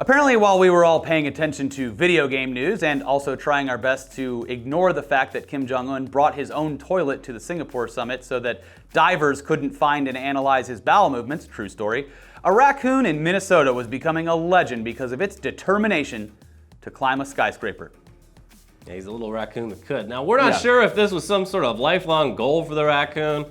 Apparently, while we were all paying attention to video game news and also trying our best to ignore the fact that Kim Jong-un brought his own toilet to the Singapore summit so that divers couldn't find and analyze his bowel movements, true story, a raccoon in Minnesota was becoming a legend because of its determination to climb a skyscraper. Yeah, he's a little raccoon that could. Now, we're not sure if this was some sort of lifelong goal for the raccoon,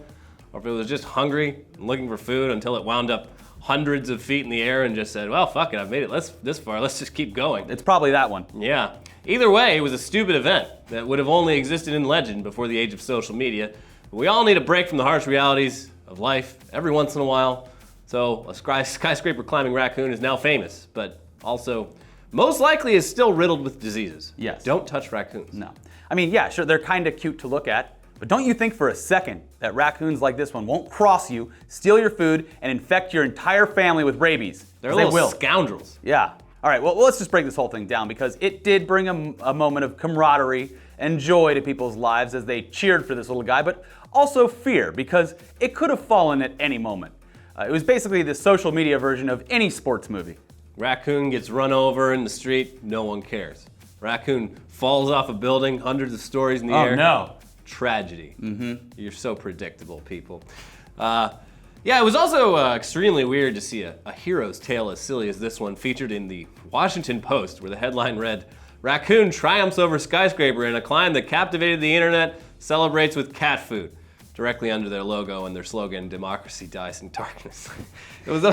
or if it was just hungry and looking for food until it wound up hundreds of feet in the air and just said, well, fuck it, I've made it this far, let's just keep going. It's probably that one. Yeah. Either way, it was a stupid event that would have only existed in legend before the age of social media. But we all need a break from the harsh realities of life every once in a while. So a skyscraper climbing raccoon is now famous, but also most likely is still riddled with diseases. Yes. Don't touch raccoons. No. I mean, yeah, sure, they're kind of cute to look at, but don't you think for a second that raccoons like this one won't cross you, steal your food, and infect your entire family with rabies? They're little scoundrels. Yeah. All right, well, let's just break this whole thing down because it did bring a moment of camaraderie and joy to people's lives as they cheered for this little guy, but also fear because it could have fallen at any moment. It was basically the social media version of any sports movie. Raccoon gets run over in the street, no one cares. Raccoon falls off a building, hundreds of stories in the air. Oh no. Tragedy. You're so predictable, people. Yeah, it was also extremely weird to see a hero's tale as silly as this one featured in the Washington Post, where the headline read, "Raccoon triumphs over skyscraper in a climb that captivated the internet, celebrates with cat food," directly under their logo and their slogan, "Democracy dies in darkness." It was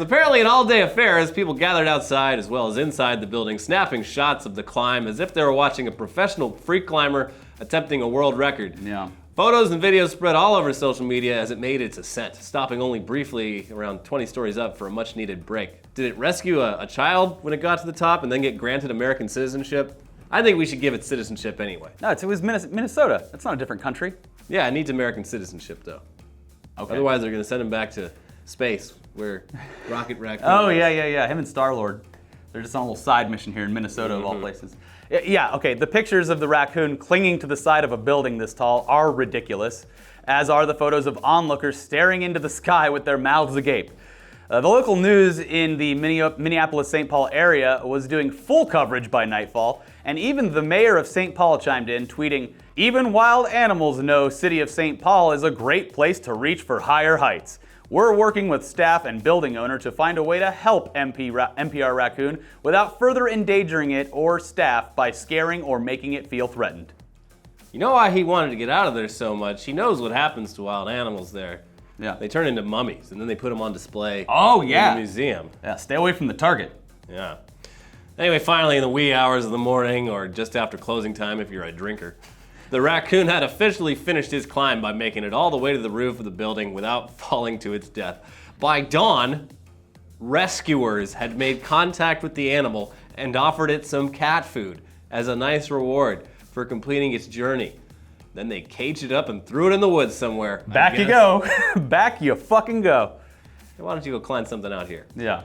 apparently an all-day affair as people gathered outside as well as inside the building, snapping shots of the climb as if they were watching a professional freak climber attempting a world record. Yeah. Photos and videos spread all over social media as it made its ascent, stopping only briefly around 20 stories up for a much-needed break. Did it rescue a child when it got to the top and then get granted American citizenship? I think we should give it citizenship anyway. No, it was Minnesota. That's not a different country. Yeah, it needs American citizenship, though. Okay. Otherwise, they're going to send him back to space, where Rocket Raccoon Oh, is. yeah. Him and Star-Lord. They're just on a little side mission here in Minnesota, of all places. Yeah, okay, the pictures of the raccoon clinging to the side of a building this tall are ridiculous, as are the photos of onlookers staring into the sky with their mouths agape. The local news in the Minneapolis-St. Paul area was doing full coverage by nightfall, and even the mayor of St. Paul chimed in, tweeting, "Even wild animals know City of St. Paul is a great place to reach for higher heights. We're working with staff and building owner to find a way to help NPR Raccoon without further endangering it or staff by scaring or making it feel threatened." You know why he wanted to get out of there so much? He knows what happens to wild animals there. Yeah. They turn into mummies, and then they put them on display Oh, in yeah. the museum. Yeah, stay away from the target. Yeah. Anyway, finally, in the wee hours of the morning, or just after closing time if you're a drinker, the raccoon had officially finished his climb by making it all the way to the roof of the building without falling to its death. By dawn, rescuers had made contact with the animal and offered it some cat food as a nice reward for completing its journey. Then they caged it up and threw it in the woods somewhere. Back you go. Back you fucking go. Why don't you go climb something out here? Yeah.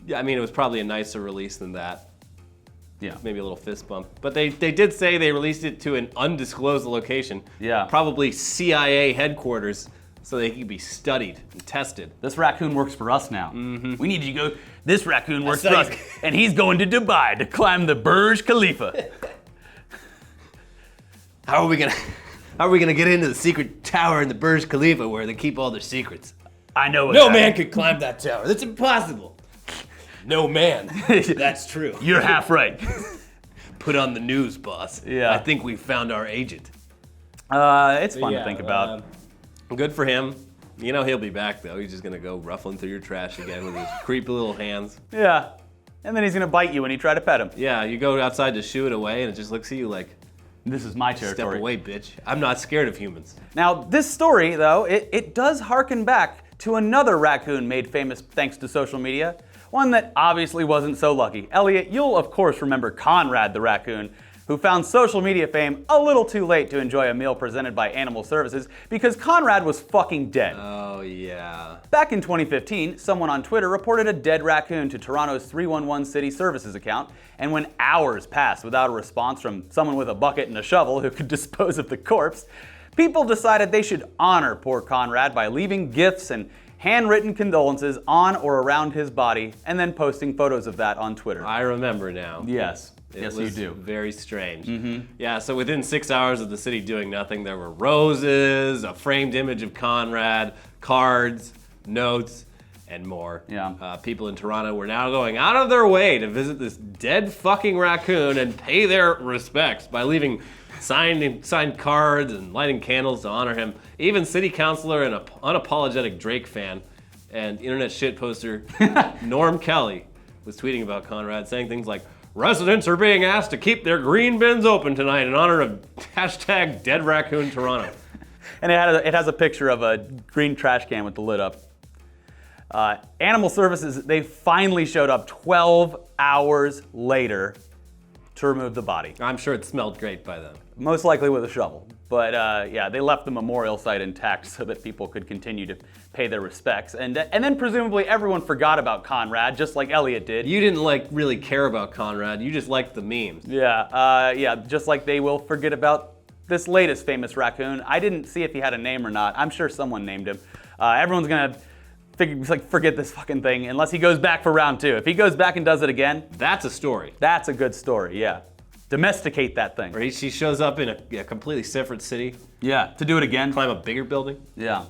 Yeah, I mean, it was probably a nicer release than that. Yeah. Maybe a little fist bump. But they did say they released it to an undisclosed location. Yeah. Probably CIA headquarters, so they could be studied and tested. This raccoon works for us now. We need you to go. This raccoon works for That's us, like- and he's going to Dubai to climb the Burj Khalifa. How are we gonna get into the secret tower in the Burj Khalifa where they keep all their secrets? I know. No man could climb that tower. That's impossible. No man. That's true. You're half right. Put on the news, boss. Yeah. I think we found our agent. It's fun to think about. Good for him. You know he'll be back though. He's just gonna go ruffling through your trash again with his creepy little hands. Yeah. And then he's gonna bite you when you try to pet him. Yeah, you go outside to shoo it away and it just looks at you like, This is my territory. step away, bitch. I'm not scared of humans. Now, this story, though, it does harken back to another raccoon made famous thanks to social media. One that obviously wasn't so lucky. Elliot, you'll of course remember Conrad the Raccoon, who found social media fame a little too late to enjoy a meal presented by Animal Services because Conrad was fucking dead. Oh, yeah. Back in 2015, someone on Twitter reported a dead raccoon to Toronto's 311 City Services account, and when hours passed without a response from someone with a bucket and a shovel who could dispose of the corpse, people decided they should honor poor Conrad by leaving gifts and handwritten condolences on or around his body, and then posting photos of that on Twitter. I remember now. Yes. It Yes, was you do. Very strange. Yeah, so within 6 hours of the city doing nothing, there were roses, a framed image of Conrad, cards, notes, and more. Yeah. People in Toronto were now going out of their way to visit this dead fucking raccoon and pay their respects by leaving signed cards and lighting candles to honor him. Even city councilor and an unapologetic Drake fan and internet shitposter Norm Kelly was tweeting about Conrad, saying things like, "Residents are being asked to keep their green bins open tonight in honor of hashtag Dead Raccoon Toronto." And it has a picture of a green trash can with the lid up. Animal Services, they finally showed up 12 hours later to remove the body. I'm sure it smelled great by then. Most likely with a shovel. But yeah, they left the memorial site intact so that people could continue to pay their respects. And then presumably everyone forgot about Conrad, just like Elliot did. You didn't really care about Conrad, you just liked the memes. Yeah, just like they will forget about this latest famous raccoon. I didn't see if he had a name or not. I'm sure someone named him. Everyone's gonna forget this fucking thing unless he goes back for round 2. If he goes back and does it again, That's a story. that's a good story, yeah. Domesticate that thing. Where she shows up in a completely separate city, Yeah, to do it again. climb a bigger building. Yeah.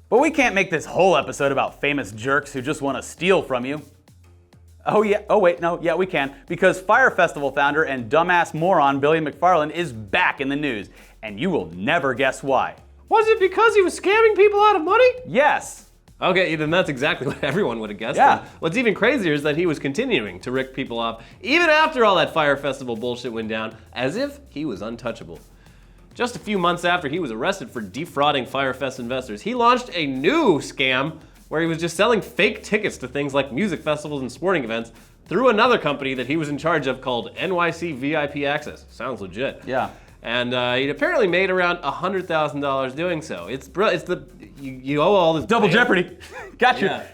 But we can't make this whole episode about famous jerks who just want to steal from you. Oh yeah, oh wait, no, yeah we can. Because Fyre Festival founder and dumbass moron Billy McFarland is back in the news. And you will never guess why. Was it because he was scamming people out of money? Yes. Okay, then that's exactly what everyone would have guessed. Yeah. And what's even crazier is that he was continuing to rip people off, even after all that Fyre Festival bullshit went down, as if he was untouchable. Just a few months after he was arrested for defrauding Fyre Fest investors, he launched a new scam where he was just selling fake tickets to things like music festivals and sporting events through another company that he was in charge of called NYC VIP Access. Sounds legit. Yeah. And he'd apparently made around $100,000 doing so. You owe all this Double jeopardy. Gotcha. Yeah.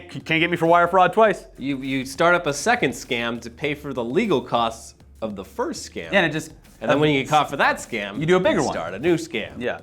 Can't get me for wire fraud twice. You start up a second scam to pay for the legal costs of the first scam. Yeah, and it just. And then when you get caught for that scam, You do a bigger one. Start a new scam. Yeah.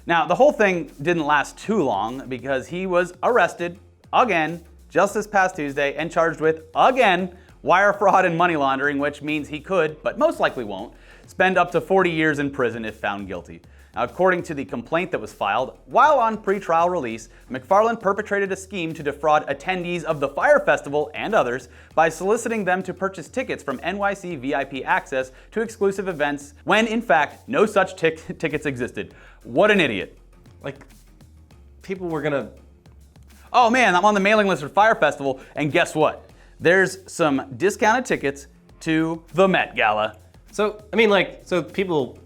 Now, the whole thing didn't last too long because he was arrested again just this past Tuesday and charged with, again, wire fraud and money laundering, which means he could, but most likely won't, spend up to 40 years in prison if found guilty. Now, according to the complaint that was filed, while on pretrial release, McFarland perpetrated a scheme to defraud attendees of the Fyre Festival and others by soliciting them to purchase tickets from NYC VIP Access to exclusive events when, in fact, no such tickets existed. What an idiot. Like, people were gonna... Oh man, I'm on the mailing list for Fyre Festival, and guess what? There's some discounted tickets to the Met Gala. So, I mean, so people,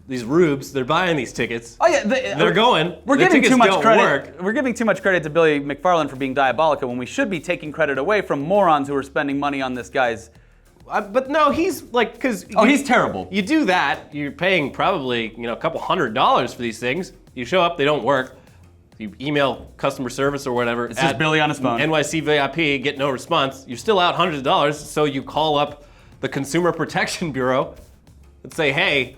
these rubes, they're buying these tickets. Oh yeah, They're going. We're The giving tickets too much don't credit. work. We're giving too much credit to Billy McFarland for being diabolical when we should be taking credit away from morons who are spending money on this guy's. But no, he's because... Oh, he's terrible. You do that, you're paying probably, a couple $100 for these things. You show up, they don't work. You email customer service or whatever. It's just Billy on his phone. NYC VIP, get no response. You're still out hundreds of dollars, so you call up the Consumer Protection Bureau and say, hey,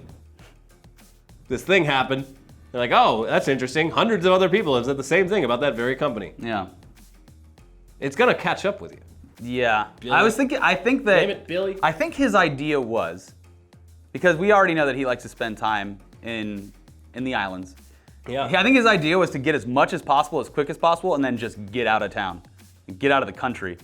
this thing happened. They're like, oh, that's interesting. Hundreds of other people have said the same thing about that very company. Yeah. It's gonna catch up with you. Yeah. Billy. I think that. Name it, Billy. I think his idea was, because we already know that he likes to spend time in the islands. Yeah. I think his idea was to get as much as possible, as quick as possible, and then just get out of town, get out of the country.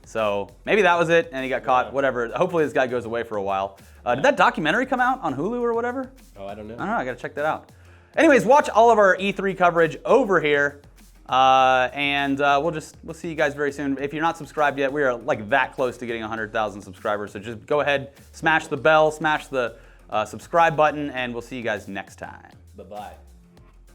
So maybe that was it, and he got caught. Whatever. Hopefully this guy goes away for a while. Did that documentary come out on Hulu or whatever? Oh, I don't know. I don't know. I gotta check that out. Anyways, watch all of our E3 coverage over here, and we'll see you guys very soon. If you're not subscribed yet, we are like that close to getting 100,000 subscribers. So just go ahead, smash the bell, smash the subscribe button, and we'll see you guys next time. Bye-bye.